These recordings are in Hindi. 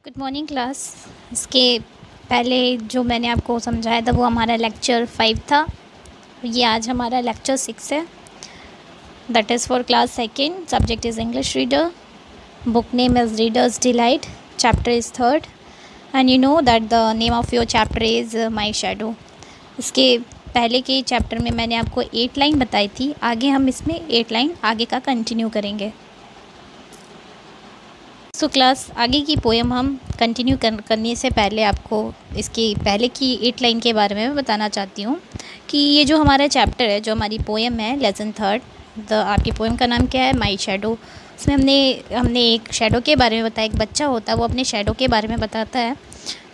Good morning class. इसके पहले जो मैंने आपको समझाया था वो हमारा लेक्चर 5 था। ये आज हमारा लेक्चर 6 है। That is for class second. Subject is English reader. Book name is readers delight. Chapter is third and you know that the name of your chapter is my shadow. इसके पहले के चैप्टर में मैंने आपको 8 लाइन बताई थी। आगे हम इसमें 8 लाइन आगे का कंटिन्यू करेंगे। सो क्लास आगे की पोएम हम कंटिन्यू करने से पहले आपको इसकी पहले की 8 लाइन के बारे में बताना चाहती हूँ कि ये जो हमारा चैप्टर है, जो हमारी पोएम है लेसन थर्ड, आपकी पोएम का नाम क्या है? माई शैडो। इसमें हमने एक शैडो के बारे में बताया। एक बच्चा होता है, वो अपने शैडो के बारे में बताता है।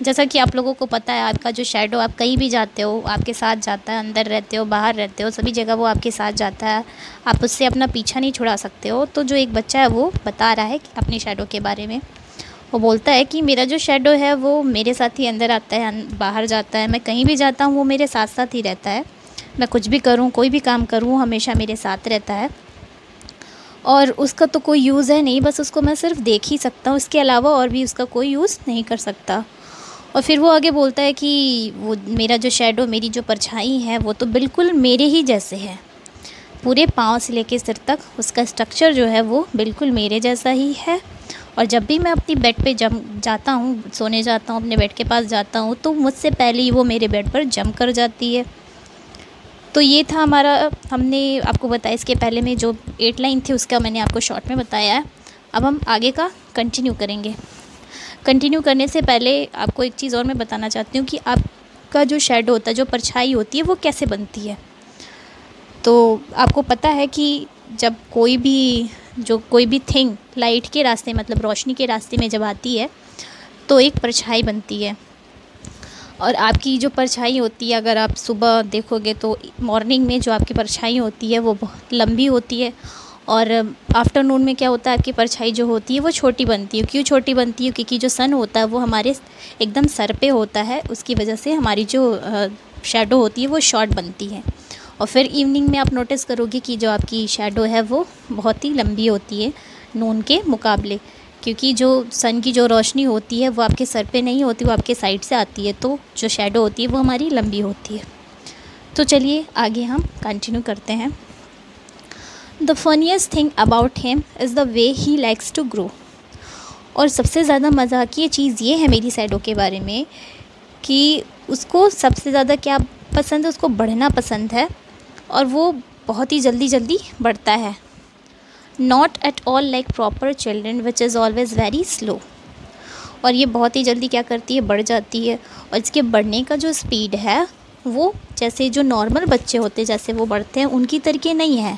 जैसा कि आप लोगों को पता है, आपका जो शैडो, आप कहीं भी जाते हो आपके साथ जाता है। अंदर रहते हो, बाहर रहते हो, सभी जगह वो आपके साथ जाता है। आप उससे अपना पीछा नहीं छुड़ा सकते हो। तो जो एक बच्चा है वो बता रहा है अपने शैडो के बारे में। वो बोलता है कि मेरा जो शैडो है वो मेरे साथ ही अंदर आता है, बाहर जाता है। मैं कहीं भी जाता हूँ वो मेरे साथ साथ ही रहता है। मैं कुछ भी करूँ, कोई भी काम करूँ, हमेशा मेरे साथ रहता है। और उसका तो कोई यूज़ है नहीं, बस उसको मैं सिर्फ देख ही सकता हूँ। इसके अलावा और भी उसका कोई यूज़ नहीं कर सकता। और फिर वो आगे बोलता है कि वो मेरा जो शैडो, मेरी जो परछाई है, वो तो बिल्कुल मेरे ही जैसे है। पूरे पाँव से लेके सिर तक उसका स्ट्रक्चर जो है वो बिल्कुल मेरे जैसा ही है। और जब भी मैं अपनी बेड पे जाता हूँ, सोने जाता हूँ, अपने बेड के पास जाता हूँ, तो मुझसे पहले ही वो मेरे बेड पर जम कर जाती है। तो ये था हमारा, हमने आपको बताया इसके पहले में जो 8 लाइन थी उसका मैंने आपको शॉर्ट में बताया है। अब हम आगे का कंटिन्यू करेंगे। कंटिन्यू करने से पहले आपको एक चीज़ और मैं बताना चाहती हूँ कि आपका जो शैडो होता है, जो परछाई होती है, वो कैसे बनती है। तो आपको पता है कि जब कोई भी थिंग लाइट के रास्ते, मतलब रोशनी के रास्ते में जब आती है तो एक परछाई बनती है। और आपकी जो परछाई होती है, अगर आप सुबह देखोगे तो मॉर्निंग में जो आपकी परछाई होती है वो बहुत लंबी होती है। और आफ्टरनून में क्या होता है, आपकी परछाई जो होती है वो छोटी बनती है। क्यों छोटी बनती है? क्योंकि जो सन होता है वो हमारे एकदम सर पे होता है। उसकी वजह से हमारी जो शैडो होती है वो शॉर्ट बनती है। और फिर इवनिंग में आप नोटिस करोगे कि जो आपकी शैडो है वो बहुत ही लंबी होती है नून के मुकाबले। क्योंकि जो सन की जो रोशनी होती है वो आपके सर पे नहीं होती, वो आपके साइड से आती है। तो जो शैडो होती है वो हमारी लंबी होती है। तो चलिए आगे हम कंटिन्यू करते हैं। The funniest thing about him is the way he likes to grow. और सबसे ज़्यादा मज़ाकिया चीज़ ये है मेरी शैडो के बारे में कि उसको सबसे ज़्यादा क्या पसंद है? उसको बढ़ना पसंद है। और वो बहुत ही जल्दी जल्दी बढ़ता है। Not at all like proper children which is always very slow. और ये बहुत ही जल्दी क्या करती है? बढ़ जाती है। और इसके बढ़ने का जो स्पीड है वो जैसे जो नॉर्मल बच्चे होते हैं जैसे वो बढ़ते हैं उनकी तरीके नहीं है।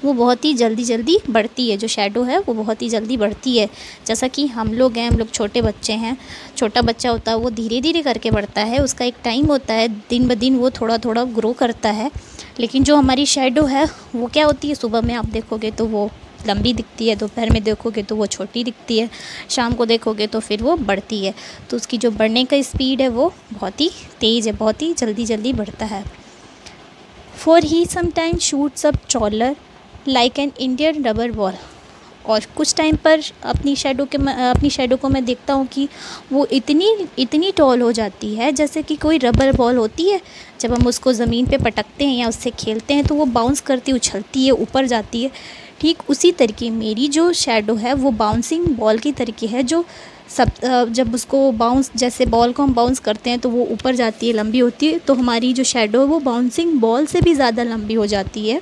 वो बहुत ही जल्दी जल्दी बढ़ती है। जो शैडो है वो बहुत ही जल्दी बढ़ती है। जैसा कि हम लोग हैं, हम लोग छोटे बच्चे हैं। छोटा बच्चा होता है वो धीरे धीरे करके बढ़ता है। उसका एक टाइम होता है, दिन ब दिन वो थोड़ा थोड़ा ग्रो करता है। लेकिन जो हमारी शैडो है वो क्या होती है? सुबह में आप देखोगे तो वो लंबी दिखती है, दोपहर में देखोगे तो वो छोटी दिखती है, शाम को देखोगे तो फिर वो बढ़ती है। तो उसकी जो बढ़ने का स्पीड है वो बहुत ही तेज़ है, बहुत ही जल्दी जल्दी बढ़ता है। For he sometime shoots up taller like an Indian rubber ball. और कुछ टाइम पर अपनी शैडो को मैं देखता हूँ कि वो इतनी टॉल हो जाती है जैसे कि कोई रबर बॉल होती है। जब हम उसको ज़मीन पे पटकते हैं या उससे खेलते हैं तो वो बाउंस करती, उछलती है, ऊपर जाती है। ठीक उसी तरीके मेरी जो शैडो है वो बाउंसिंग बॉल की तरीके है। जो जब उसको बाउंस, जैसे बॉल को हम बाउंस करते हैं तो वो ऊपर जाती है, लंबी होती है। तो हमारी जो शैडो है वो बाउंसिंग बॉल से भी ज़्यादा लंबी हो जाती है।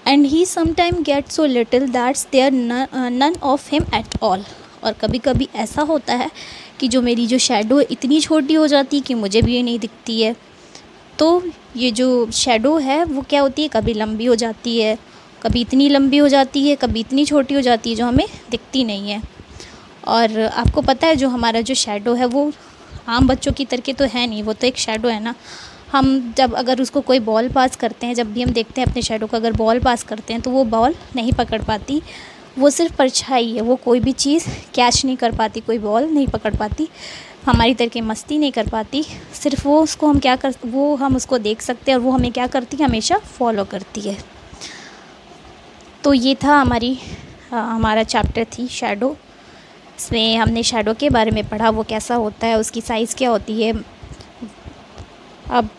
And he sometime get so little that's there none of him at all. और कभी कभी ऐसा होता है कि जो मेरी जो शैडो है इतनी छोटी हो जाती है कि मुझे भी ये नहीं दिखती है। तो ये जो शैडो है वो क्या होती है? कभी लंबी हो जाती है, कभी इतनी लंबी हो जाती है, कभी इतनी छोटी हो जाती है जो हमें दिखती नहीं है। और आपको पता है जो हमारा जो शैडो है वो आम बच्चों की तरह तो है नहीं, वो तो एक शैडो है ना। हम जब अगर उसको कोई बॉल पास करते हैं, जब भी हम देखते हैं अपने शैडो को अगर बॉल पास करते हैं तो वो बॉल नहीं पकड़ पाती। वो सिर्फ परछाई है, वो कोई भी चीज़ कैच नहीं कर पाती, कोई बॉल नहीं पकड़ पाती, हमारी तरह की मस्ती नहीं कर पाती। सिर्फ वो उसको हम उसको देख सकते हैं और वो हमें क्या करती है? हमेशा फॉलो करती है। तो ये था हमारा चैप्टर थी शैडो। इसमें हमने शैडो के बारे में पढ़ा, वो कैसा होता है, उसकी साइज़ क्या होती है। अब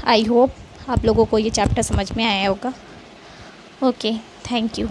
आई होप आप लोगों को ये चैप्टर समझ में आया होगा। Okay, thank you.